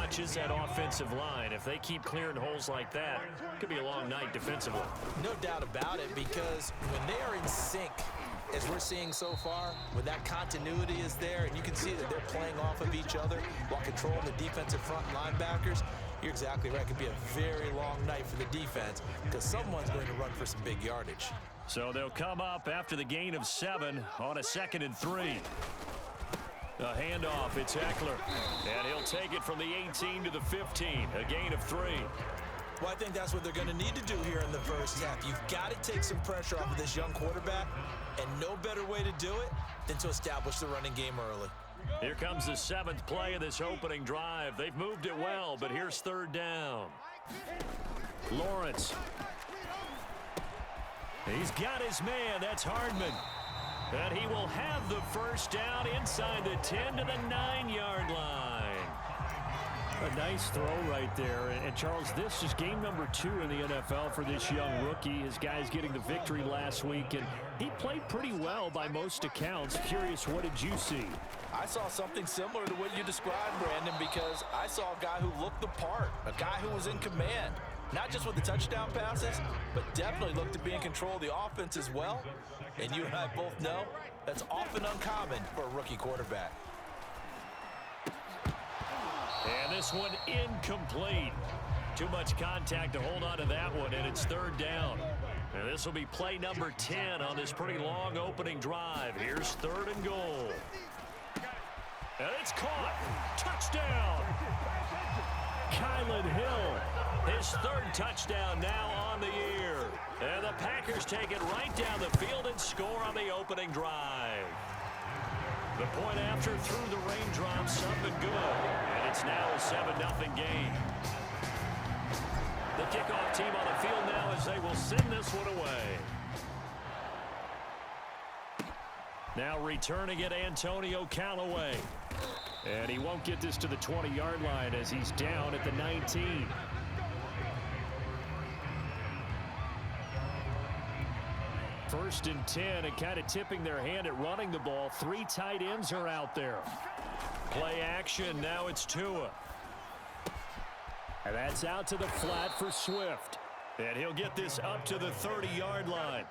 touches that offensive line. If they keep clearing holes like that, it could be a long night defensively. No doubt about it, because when they are in sync, as we're seeing so far, when that continuity is there and you can see that they're playing off of each other while controlling the defensive front linebackers, you're exactly right. It could be a very long night for the defense because someone's going to run for some big yardage. So they'll come up after the gain of 7 on a 2nd and 3. A handoff, it's Eckler. And he'll take it from the 18 to the 15, a gain of 3. Well, I think that's what they're going to need to do here in the first half. You've got to take some pressure off of this young quarterback, and no better way to do it than to establish the running game early. Here comes the 7th play of this opening drive. They've moved it well, but here's 3rd down. Lawrence. He's got his man. That's Hardman. And he will have the first down inside the 10 to the 9-yard line. A nice throw right there. And Charles, this is game number 2 in the NFL for this young rookie. His guys getting the victory last week, and he played pretty well by most accounts. Curious, what did you see? I saw something similar to what you described, Brandon, because I saw a guy who looked the part, a guy who was in command. Not just with the touchdown passes, but definitely looked to be in control of the offense as well. And you and I both know that's often uncommon for a rookie quarterback. And this one incomplete. Too much contact to hold on to that one, and it's 3rd down. And this will be play number 10 on this pretty long opening drive. Here's 3rd and goal. And it's caught. Touchdown. Kylan Hill, his 3rd touchdown now on the year. And the Packers take it right down the field and score on the opening drive. The point after through the raindrops, something good. And it's now a 7-0 game. The kickoff team on the field now as they will send this one away. Now returning it, Antonio Callaway. And he won't get this to the 20-yard line as he's down at the 19. First and 10, and kind of tipping their hand at running the ball. 3 tight ends are out there. Play action, now it's Tua. And that's out to the flat for Swift. And he'll get this up to the 30-yard line.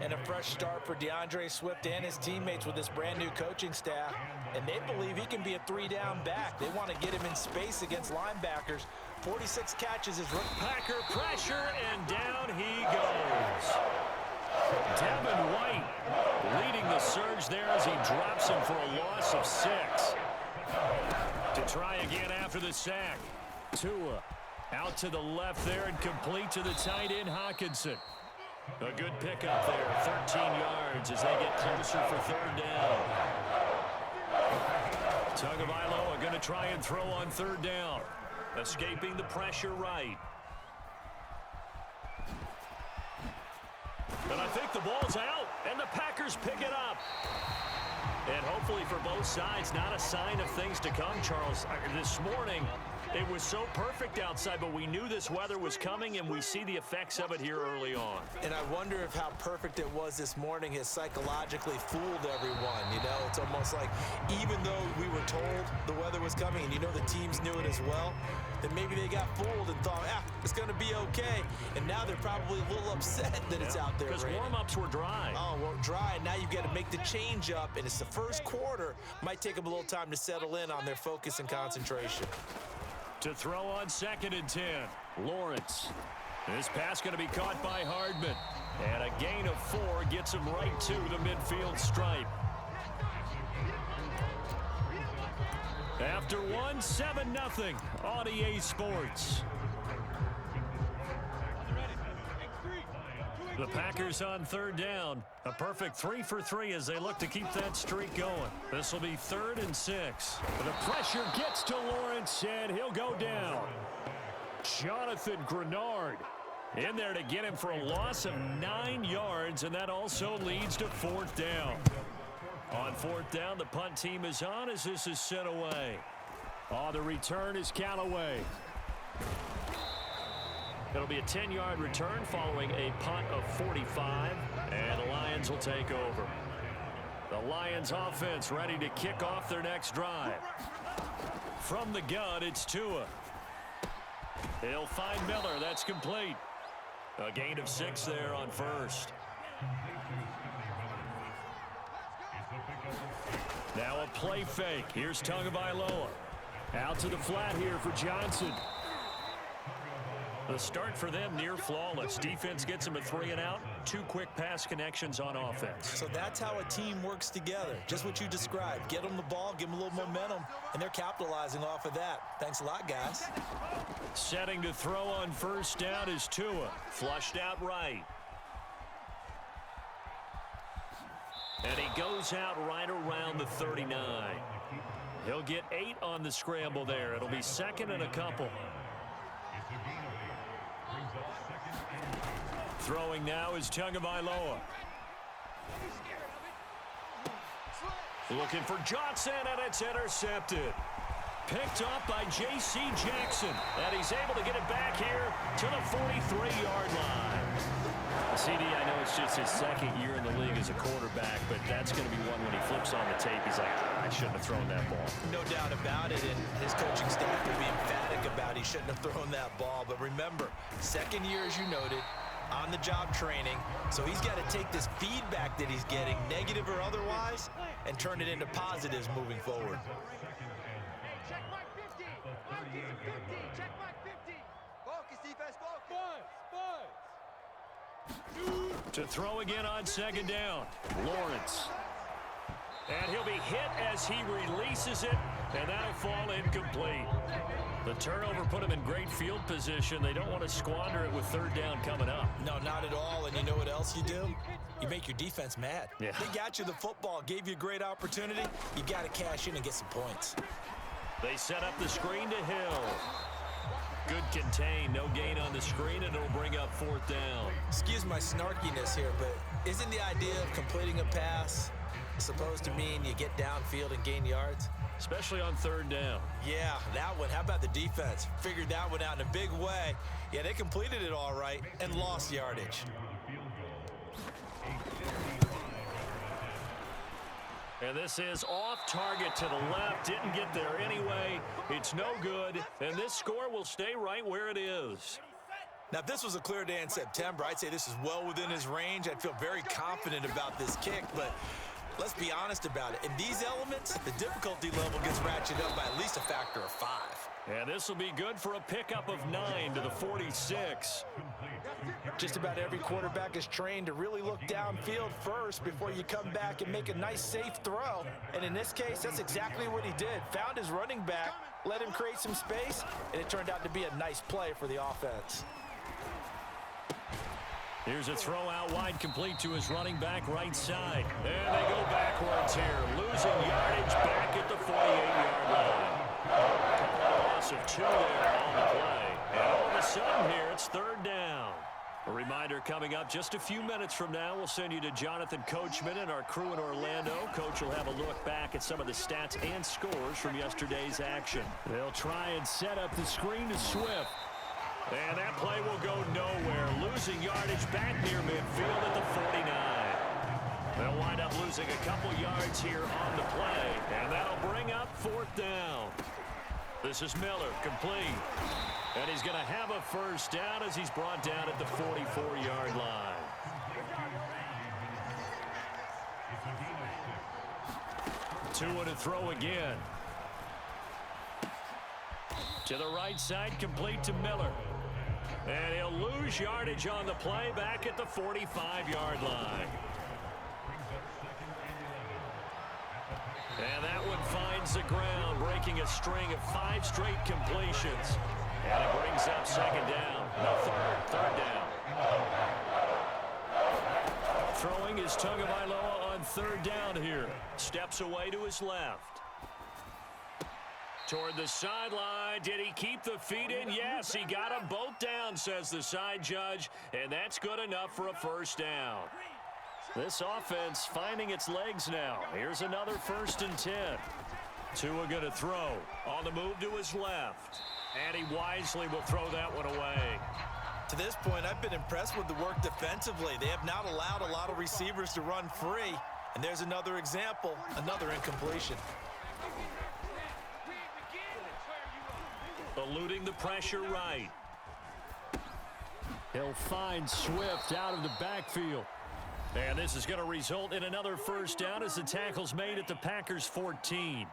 And a fresh start for DeAndre Swift and his teammates with this brand new coaching staff. And they believe he can be a 3-down back. They want to get him in space against linebackers. 46 catches is rookie. Packer pressure, and down he goes. Devin White leading the surge there as he drops him for a loss of 6. To try again after the sack. Tua out to the left there and complete to the tight end Hawkinson. A good pickup there, 13 yards as they get closer for 3rd down. Tagovailoa going to try and throw on 3rd down. Escaping the pressure right. And I think the ball's out, and the Packers pick it up. And hopefully for both sides, not a sign of things to come, Charles. This morning, it was so perfect outside, but we knew this weather was coming, and we see the effects of it here early on. And I wonder if how perfect it was this morning has psychologically fooled everyone. You know, it's almost like even though we were told the weather was coming, and you know the teams knew it as well, then maybe they got fooled and thought, it's going to be okay. And now they're probably a little upset that it's out there. Because warm-ups were dry. Oh, well, dry, and now you've got to make the change up, and it's the first quarter. Might take them a little time to settle in on their focus and concentration. To throw on 2nd and 10, Lawrence. This pass going to be caught by Hardman. And a gain of 4 gets him right to the midfield stripe. After 7-0 on EA Sports. The Packers on 3rd down. A perfect 3 for 3 as they look to keep that streak going. This will be 3rd and 6. The pressure gets to Lawrence, and he'll go down. Jonathan Grenard in there to get him for a loss of 9 yards, and that also leads to 4th down. On 4th down, the punt team is on as this is sent away. Oh, the return is Callaway. It'll be a 10-yard return following a punt of 45, and the Lions will take over. The Lions offense ready to kick off their next drive. From the gun, it's Tua. He'll find Miller. That's complete. A gain of 6 there on first. Now a play fake. Here's Tagovailoa. Out to the flat here for Johnson. The start for them near flawless. Defense gets them a 3 and out. 2 quick pass connections on offense. So that's how a team works together. Just what you described. Get them the ball, give them a little momentum, and they're capitalizing off of that. Thanks a lot, guys. Setting to throw on first down is Tua. Flushed out right. And he goes out right around the 39. He'll get 8 on the scramble there. It'll be second and a couple. Throwing now is Tagovailoa. Looking for Johnson, and it's intercepted. Picked up by J.C. Jackson. And he's able to get it back here to the 43-yard line. CD, I know it's just his second year in the league as a quarterback, but that's going to be one when he flips on the tape. He's like, I shouldn't have thrown that ball. No doubt about it, and his coaching staff will be emphatic about he shouldn't have thrown that ball. But remember, second year, as you noted, on-the-job training, so he's got to take this feedback that he's getting, negative or otherwise, and turn it into positives moving forward. Check mark 50. 50. Check mark 50. Focus, defense, focus. To throw again on second down, Lawrence. And he'll be hit as he releases it, and that'll fall incomplete. The turnover put him in great field position. They don't want to squander it with third down coming up. No, not at all. And you know what else you do? You make your defense mad. Yeah. They got you the football, gave you a great opportunity. You got to cash in and get some points. They set up the screen to Hill. Good contain, no gain on the screen, and it'll bring up fourth down. Excuse my snarkiness here, but isn't the idea of completing a pass supposed to mean you get downfield and gain yards? Especially on third down. Yeah, that one. How about the defense? Figured that one out in a big way. Yeah, they completed it all right and lost yardage. And this is off target to the left. Didn't get there anyway. It's no good. And this score will stay right where it is. Now, if this was a clear day in September, I'd say this is well within his range. I'd feel very confident about this kick, but let's be honest about it. In these elements, the difficulty level gets ratcheted up by at least a factor of 5. And this will be good for a pickup of 9 to the 46. Just about every quarterback is trained to really look downfield first before you come back and make a nice, safe throw. And in this case, that's exactly what he did. Found his running back, let him create some space, and it turned out to be a nice play for the offense. Here's a throw out wide, complete to his running back right side. And they go backwards here, losing yardage back at the 48-yard line. Loss of 2 there on the play. And all of a sudden here, it's third down. A reminder coming up just a few minutes from now, we'll send you to Jonathan Coachman and our crew in Orlando. Coach will have a look back at some of the stats and scores from yesterday's action. They'll try and set up the screen to Swift. And that play will go nowhere. Losing yardage back near midfield at the 49. They'll wind up losing a couple yards here on the play. And that'll bring up fourth down. This is Miller, complete. And he's going to have a first down as he's brought down at the 44-yard line. Tua to throw again. To the right side, complete to Miller. And he'll lose yardage on the play back at the 45-yard line. And that one finds the ground, breaking a string of 5 straight completions. And it brings up second down. No, third down. Throwing is Tagovailoa on third down here. Steps away to his left. Toward the sideline. Did he keep the feet in? Yes, he got them both down, says the side judge. And that's good enough for a first down. This offense finding its legs now. Here's another 1st and 10. Tua going to throw. On the move to his left. And he wisely will throw that one away. To this point, I've been impressed with the work defensively. They have not allowed a lot of receivers to run free. And there's another example, another incompletion. eluding the pressure right. He'll find Swift out of the backfield. And this is going to result in another first down as the tackle's made at the Packers' 14.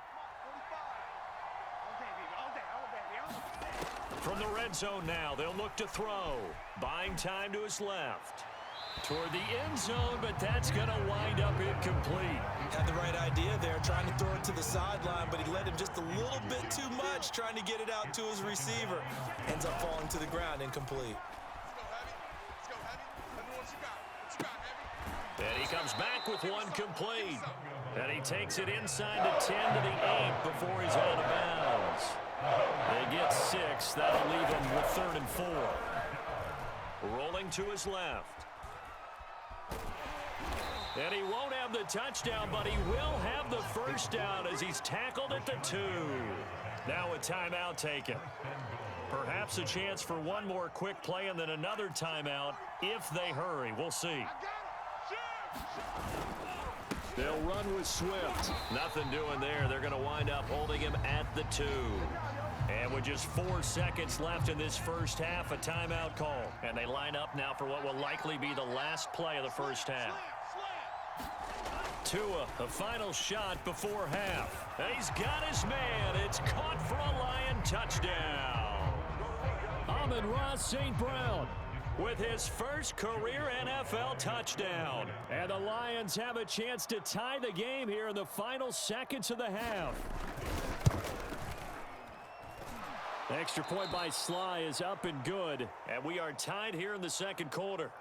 From the red zone now, they'll look to throw. Buying time to his left. Toward the end zone, but that's going to wind up incomplete. Had the right idea there, trying to throw it to the sideline, but he led him just a little bit too much, trying to get it out to his receiver. Ends up falling to the ground, incomplete. And he comes back with one complete. And he takes it inside the 10 to the 8 before he's out of bounds. They get 6. That'll leave him with 3rd and 4. Rolling to his left. And he won't have the touchdown, but he will have the first down as he's tackled at the 2. Now a timeout taken. Perhaps a chance for one more quick play and then another timeout if they hurry. We'll see. They'll run with Swift. Nothing doing there. They're going to wind up holding him at the 2. And with just 4 seconds left in this first half, a timeout call. And they line up now for what will likely be the last play of the first half. Tua, a final shot before half. And he's got his man. It's caught for a Lion touchdown. Amon-Ra St. Brown with his first career NFL touchdown. And the Lions have a chance to tie the game here in the final seconds of the half. Extra point by Sly is up and good. And we are tied here in the second quarter.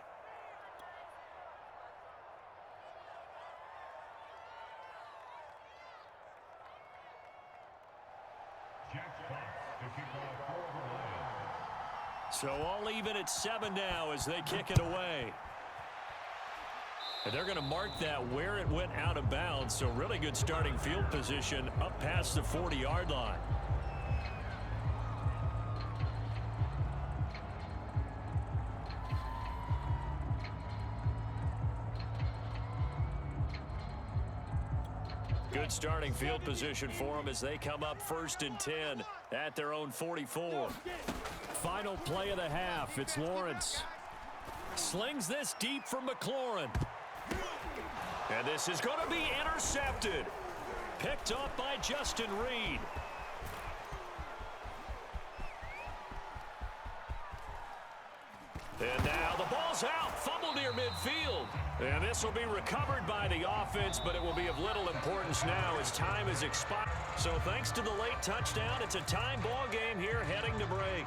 So all even at 7 now as they kick it away. And they're going to mark that where it went out of bounds. So really good starting field position up past the 40-yard line. Good starting field position for them as they come up 1st and 10 at their own 44. Final play of the half. It's Lawrence. Slings this deep from McLaurin. And this is going to be intercepted. Picked up by Justin Reed. And now the ball's out. Fumble near midfield. And this will be recovered by the offense, but it will be of little importance now as time has expired. So thanks to the late touchdown, it's a time ball game here heading to break.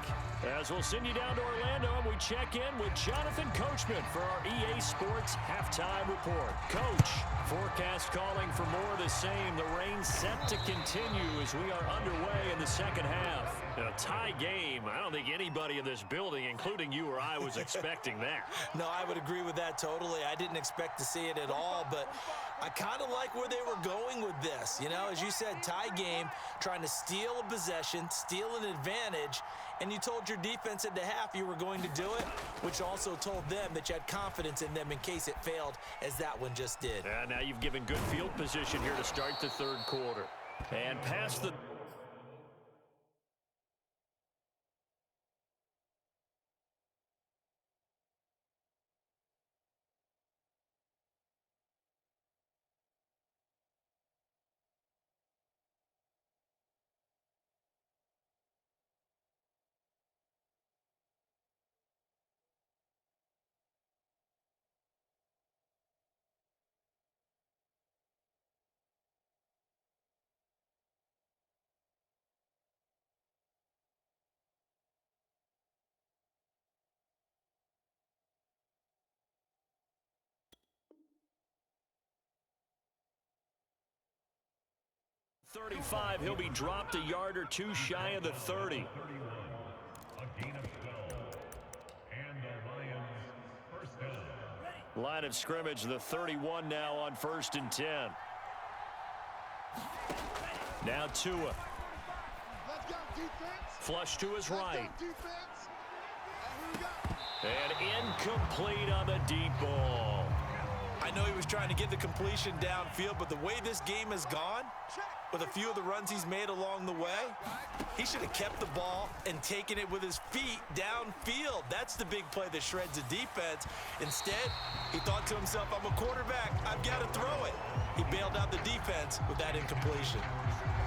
As we'll send you down to Orlando, and we check in with Jonathan Coachman for our EA Sports Halftime Report. Coach, forecast calling for more of the same. The rain set to continue as we are underway in the second half. A tie game. I don't think anybody in this building, including you or I, was expecting that. No, I would agree with that totally. I didn't expect to see it at all, but I kind of like where they were going with this. You know, as you said, tie game, trying to steal a possession, steal an advantage, and you told your defense at the half you were going to do it, which also told them that you had confidence in them in case it failed, as that one just did. And now you've given good field position here to start the third quarter. And past the... .35, he'll be dropped a yard or two shy of the 30. Line of scrimmage, the 31 now on 1st and 10. Now Tua. Flush to his right. And incomplete on the deep ball. I know he was trying to get the completion downfield, but the way this game has gone, with a few of the runs he's made along the way? He should have kept the ball and taken it with his feet downfield. That's the big play that shreds the defense. Instead, he thought to himself, I'm a quarterback. I've got to throw it. He bailed out the defense with that incompletion.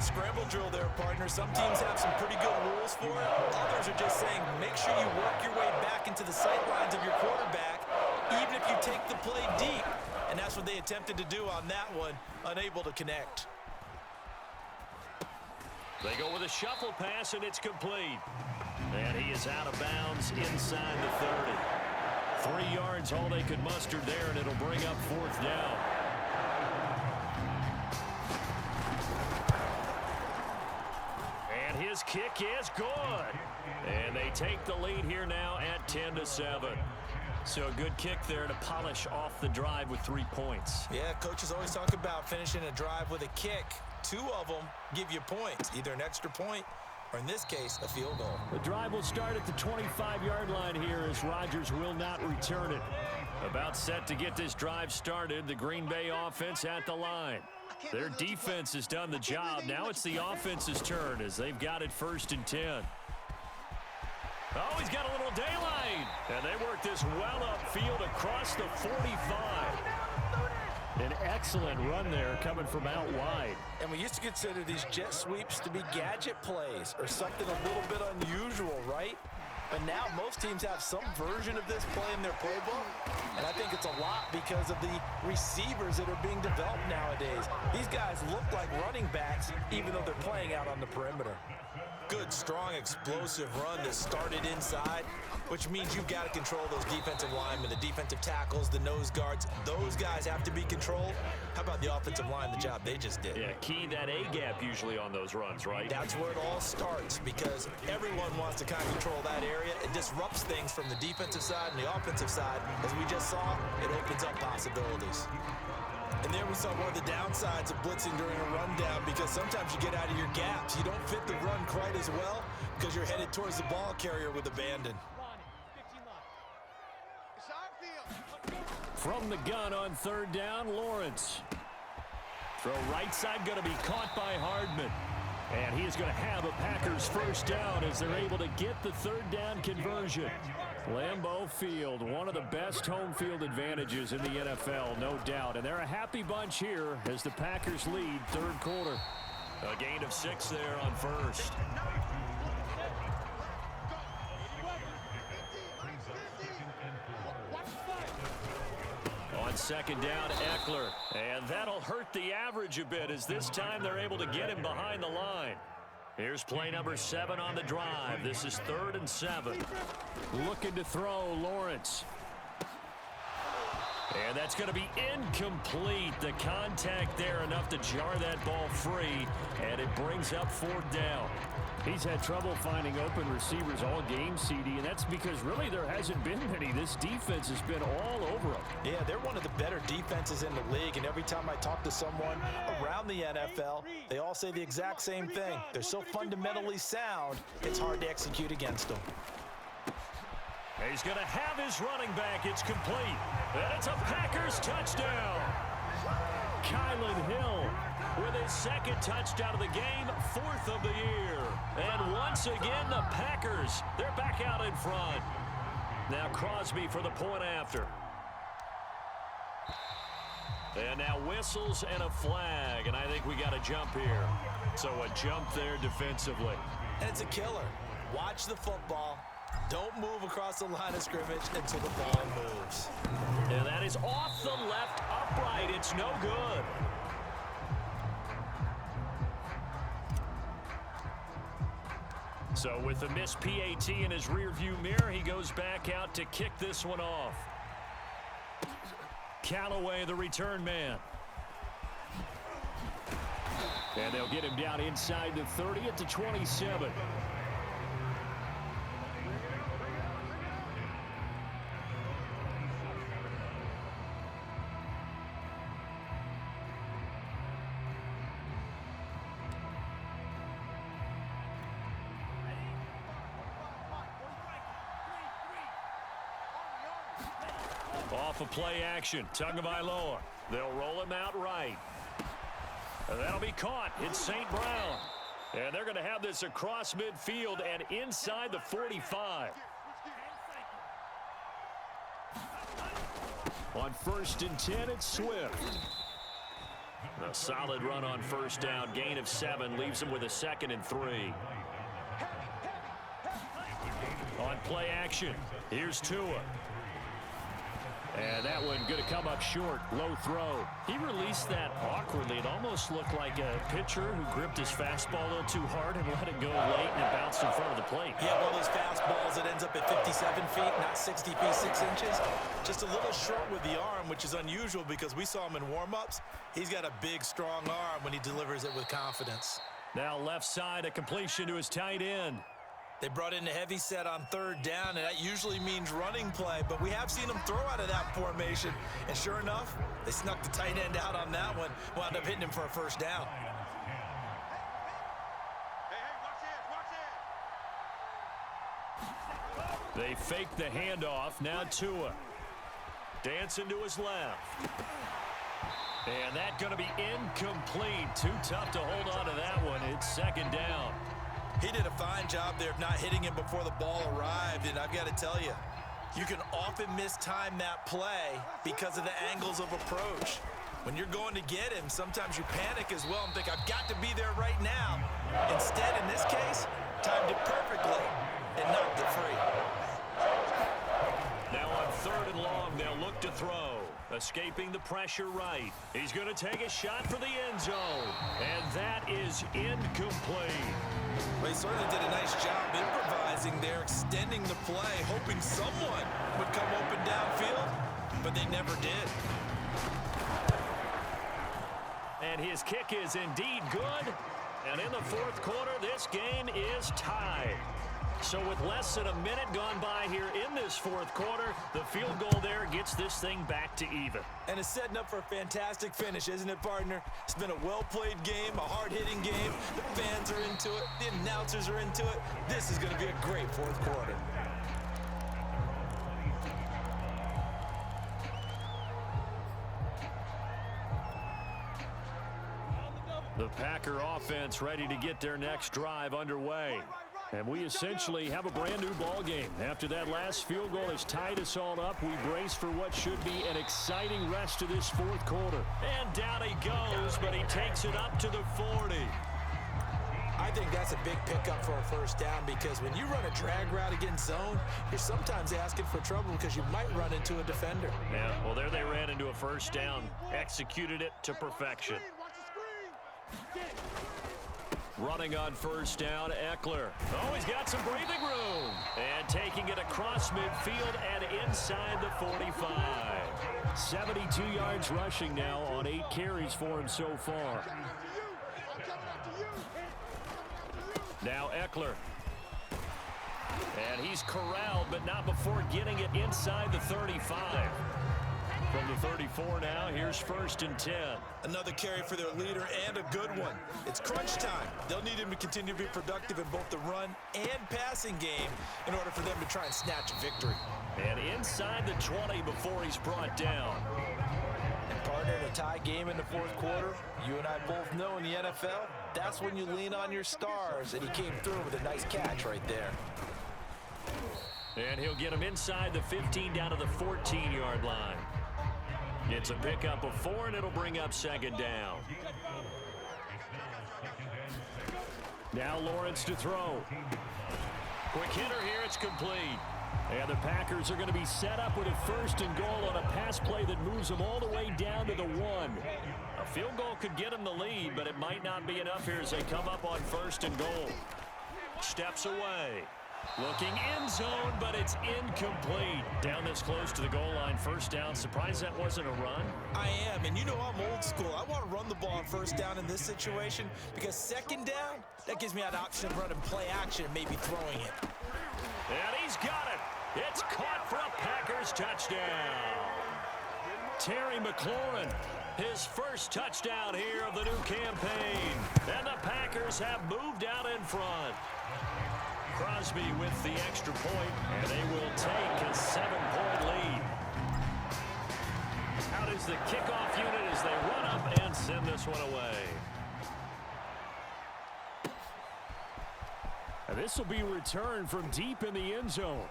Scramble drill there, partner. Some teams have some pretty good rules for it. Others are just saying, make sure you work your way back into the sight lines of your quarterback, even if you take the play deep. And that's what they attempted to do on that one, unable to connect. They go with a shuffle pass, and it's complete. And he is out of bounds inside the 30. 3 yards, all they could muster there, and it'll bring up 4th down. And his kick is good. And they take the lead here now at 10-7. So a good kick there to polish off the drive with 3 points. Yeah, coaches always talk about finishing a drive with a kick. 2 of them give you points, either an extra point or, in this case, a field goal. The drive will start at the 25-yard line here as Rodgers will not return it. About set to get this drive started, the Green Bay offense at the line. Their defense has done the job. Now it's the offense's turn as they've got it 1st and 10. Oh, he's got a little daylight. And they work this well upfield across the 45. An excellent run there coming from out wide. And we used to consider these jet sweeps to be gadget plays or something a little bit unusual, right? But now most teams have some version of this play in their playbook. And I think it's a lot because of the receivers that are being developed nowadays. These guys look like running backs even though they're playing out on the perimeter. Good, strong, explosive run that started inside, which means you've got to control those defensive linemen, the defensive tackles, the nose guards. Those guys have to be controlled. How about the offensive line, the job they just did? Yeah, key that A-gap usually on those runs, right? That's where it all starts because everyone wants to kind of control that area. It disrupts things from the defensive side and the offensive side. As we just saw, it opens up possibilities. And there we saw one of the downsides of blitzing during a rundown because sometimes you get out of your gaps. You don't fit the run quite as well because you're headed towards the ball carrier with abandon. From the gun on 3rd down, Lawrence. Throw right side going to be caught by Hardman. And he is going to have a Packers 1st down as they're able to get the 3rd down conversion. Lambeau Field, one of the best home field advantages in the NFL, no doubt. And they're a happy bunch here as the Packers lead 3rd quarter. A gain of 6 there on 1st. On 2nd down, Eckler. And that'll hurt the average a bit as this time they're able to get him behind the line. Here's play number 7 on the drive. This is 3rd and 7. Looking to throw, Lawrence. And that's going to be incomplete. The contact there enough to jar that ball free, and it brings up 4th down. He's had trouble finding open receivers all game, CD, and that's because really there hasn't been many. This defense has been all over them. Yeah, they're one of the better defenses in the league, and every time I talk to someone around the NFL, they all say the exact same thing. They're so fundamentally sound, it's hard to execute against them. He's going to have his running back. It's complete. And it's a Packers touchdown. Kylan Hill with his 2nd touchdown of the game, 4th of the year. And once again, the Packers, they're back out in front. Now Crosby for the point after. And now whistles and a flag, and I think we got a jump here. So a jump there defensively. And it's a killer. Watch the football. Don't move across the line of scrimmage until the ball moves. And that is off the left upright. It's no good. So with the missed PAT in his rearview mirror, he goes back out to kick this one off. Callaway, the return man. And they'll get him down inside the 30 at the 27. Off of play action, Tagovailoa. They'll roll him out right. That'll be caught. It's St. Brown. And they're going to have this across midfield and inside the 45. On 1st and 10, it's Swift. A solid run on first down. Gain of 7 leaves him with a 2nd and 3. On play action, here's Tua. And that one going to come up short. Low throw. He released that awkwardly. It almost looked like a pitcher who gripped his fastball a little too hard and let it go late, and it bounced in front of the plate. Yeah, one of those fastballs that ends up at 57 feet, not 60 feet, 6 inches. Just a little short with the arm, which is unusual because we saw him in warm-ups. He's got a big, strong arm when he delivers it with confidence. Now left side, a completion to his tight end. They brought in a heavy set on 3rd down, and that usually means running play, but we have seen them throw out of that formation. And sure enough, they snuck the tight end out on that one, wound up hitting him for a 1st down. They fake the handoff. Now Tua. Dancing to his left. And that's going to be incomplete. Too tough to hold on to that one. It's 2nd down. He did a fine job there of not hitting him before the ball arrived, and I've got to tell you, you can often mistime that play because of the angles of approach. When you're going to get him, sometimes you panic as well and think, I've got to be there right now. Instead, in this case, timed it perfectly and knocked it free. Now on 3rd and long, they'll look to throw. Escaping the pressure right. He's going to take a shot for the end zone. And that is incomplete. Well, he certainly did a nice job improvising there, extending the play, hoping someone would come open downfield, but they never did. And his kick is indeed good. And in the 4th quarter, this game is tied. So with less than a minute gone by here in this 4th quarter, the field goal there gets this thing back to even. And it's setting up for a fantastic finish, isn't it, partner? It's been a well-played game, a hard-hitting game. The fans are into it. The announcers are into it. This is going to be a great 4th quarter. The Packer offense ready to get their next drive underway. And we essentially have a brand new ball game. After that last field goal has tied us all up, we brace for what should be an exciting rest to this 4th quarter. And down he goes, but he takes it up to the 40. I think that's a big pickup for a 1st down because when you run a drag route against zone, you're sometimes asking for trouble because you might run into a defender. Yeah, well, there they ran into a 1st down, executed it to perfection. Running on 1st down, Eckler. Oh, he's got some breathing room. And taking it across midfield and inside the 45. 72 yards rushing now on 8 carries for him so far. Now Eckler. And he's corralled, but not before getting it inside the 35. From the 34 now, here's 1st and 10. Another carry for their leader and a good one. It's crunch time. They'll need him to continue to be productive in both the run and passing game in order for them to try and snatch a victory. And inside the 20 before he's brought down. And partner, in a tie game in the 4th quarter, you and I both know in the NFL, that's when you lean on your stars, and he came through with a nice catch right there. And he'll get him inside the 15 down to the 14-yard line. It's a pickup of 4, and it'll bring up 2nd down. Now Lawrence to throw. Quick hitter here, it's complete. And the Packers are going to be set up with a 1st and goal on a pass play that moves them all the way down to the 1. A field goal could get them the lead, but it might not be enough here as they come up on 1st and goal. Steps away. Looking end zone, but it's incomplete. Down this close to the goal line, 1st down. Surprised that wasn't a run? I am, and you know I'm old school. I want to run the ball on 1st down in this situation because 2nd down, that gives me an option of running play action and maybe throwing it. And he's got it. It's caught for a Packers touchdown. Terry McLaurin, his 1st touchdown here of the new campaign. And the Packers have moved out in front. Crosby with the extra point, and they will take a 7-point lead. Out is the kickoff unit as they run up and send this one away. This will be returned from deep in the end zone.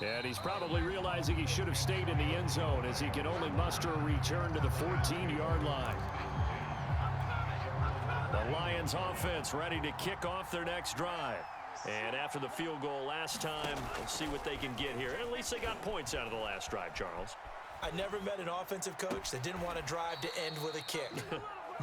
And he's probably realizing he should have stayed in the end zone as he can only muster a return to the 14-yard line. The Lions offense ready to kick off their next drive. And after the field goal last time, we'll see what they can get here. At least they got points out of the last drive, Charles. I never met an offensive coach that didn't want to drive to end with a kick.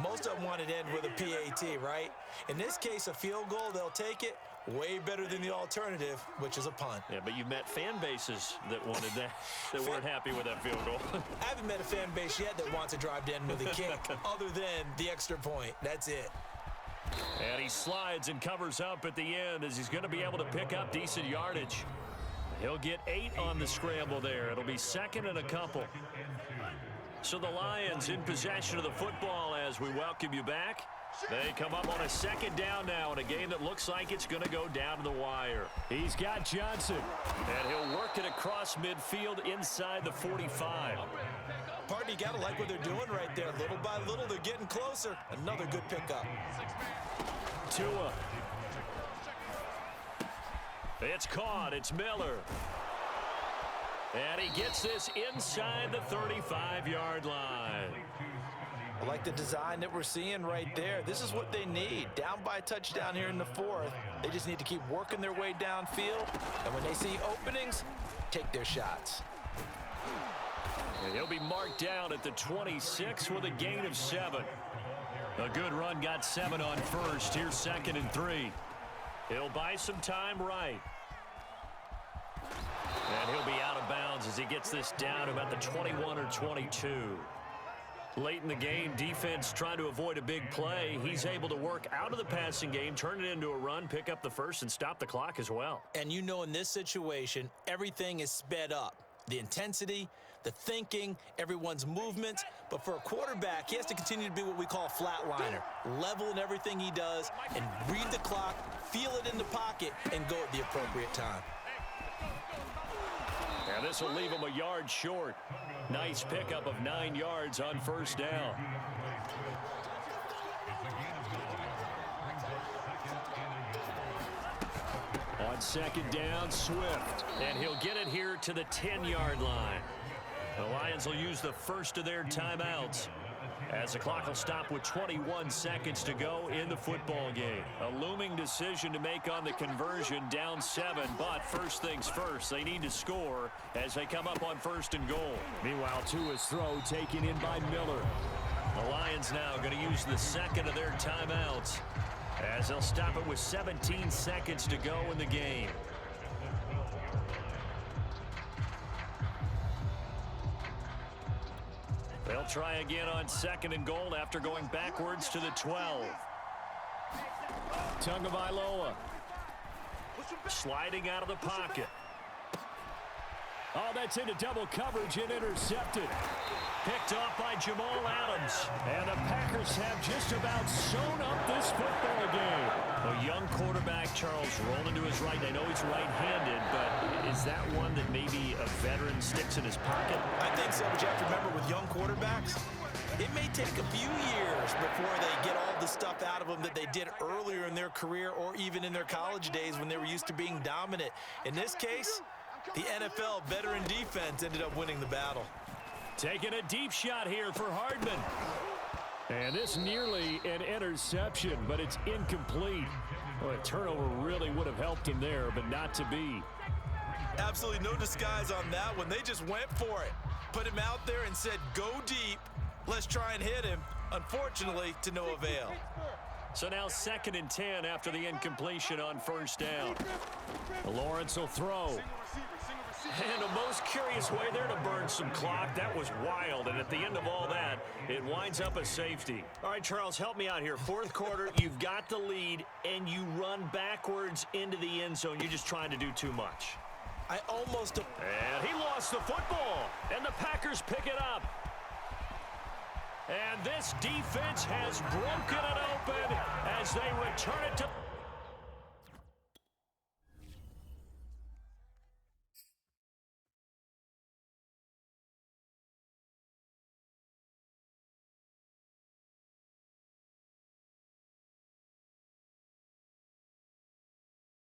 Most of them wanted to end with a PAT, right? In this case, a field goal, they'll take it. Way better than the alternative, which is a punt. Yeah, but you've met fan bases that wanted that, that weren't happy with that field goal. I haven't met a fan base yet that wants to drive to end with a kick, other than the extra point. That's it. And he slides and covers up at the end as he's going to be able to pick up decent yardage. He'll get 8 on the scramble there. It'll be second and a couple. So the Lions in possession of the football as we welcome you back. They come up on a second down now in a game that looks like it's going to go down to the wire. He's got Johnson. And he'll work it across midfield inside the 45. Partner, you got to like what they're doing right there. Little by little, they're getting closer. Another good pickup. Tua. It's caught. It's Miller. And he gets this inside the 35-yard line. I like the design that we're seeing right there. This is what they need. Down by a touchdown here in the 4th. They just need to keep working their way downfield. And when they see openings, take their shots. And he'll be marked down at the 26 with a gain of 7. A good run got 7 on first. Here's 2nd and 3. He'll buy some time right. And he'll be out of bounds as he gets this down about the 21 or 22. Late in the game, defense trying to avoid a big play. He's able to work out of the passing game, turn it into a run, pick up the first, and stop the clock as well. And you know in this situation, everything is sped up. The intensity, the thinking, everyone's movements. But for a quarterback, he has to continue to be what we call a flatliner. Level in everything he does and read the clock, feel it in the pocket, and go at the appropriate time. And this will leave him a yard short. Nice pickup of 9 yards on first down. On second down, Swift. And he'll get it here to the 10-yard line. The Lions will use the first of their timeouts as the clock will stop with 21 seconds to go in the football game. A looming decision to make on the conversion, down 7, but first things first, they need to score as they come up on 1st and goal. Meanwhile, Tua's throw taken in by Miller. The Lions now going to use the second of their timeouts as they'll stop it with 17 seconds to go in the game. They'll try again on 2nd and goal after going backwards to the 12. Tagovailoa sliding out of the pocket. Oh, that's into double coverage and intercepted. Picked off by Jamal Adams. And the Packers have just about sewn up this football game. A young quarterback, Charles, rolling to his right. I know he's right-handed, but is that one that maybe a veteran sticks in his pocket? I think so, but you have to remember with young quarterbacks, it may take a few years before they get all the stuff out of them that they did earlier in their career or even in their college days when they were used to being dominant. In this case, the NFL veteran defense ended up winning the battle. Taking a deep shot here for Hardman. And this nearly an interception, but it's incomplete. Well, a turnover really would have helped him there, but not to be. Absolutely no disguise on that one. They just went for it. Put him out there and said, go deep. Let's try and hit him. Unfortunately, to no avail. So now 2nd and 10 after the incompletion on 1st down. Lawrence will throw. And a most curious way there to burn some clock. That was wild. And at the end of all that, it winds up a safety. All right, Charles, help me out here. 4th quarter, you've got the lead, and you run backwards into the end zone. You're just trying to do too much. I almost... And he lost the football. And the Packers pick it up. And this defense has broken it open as they return it to...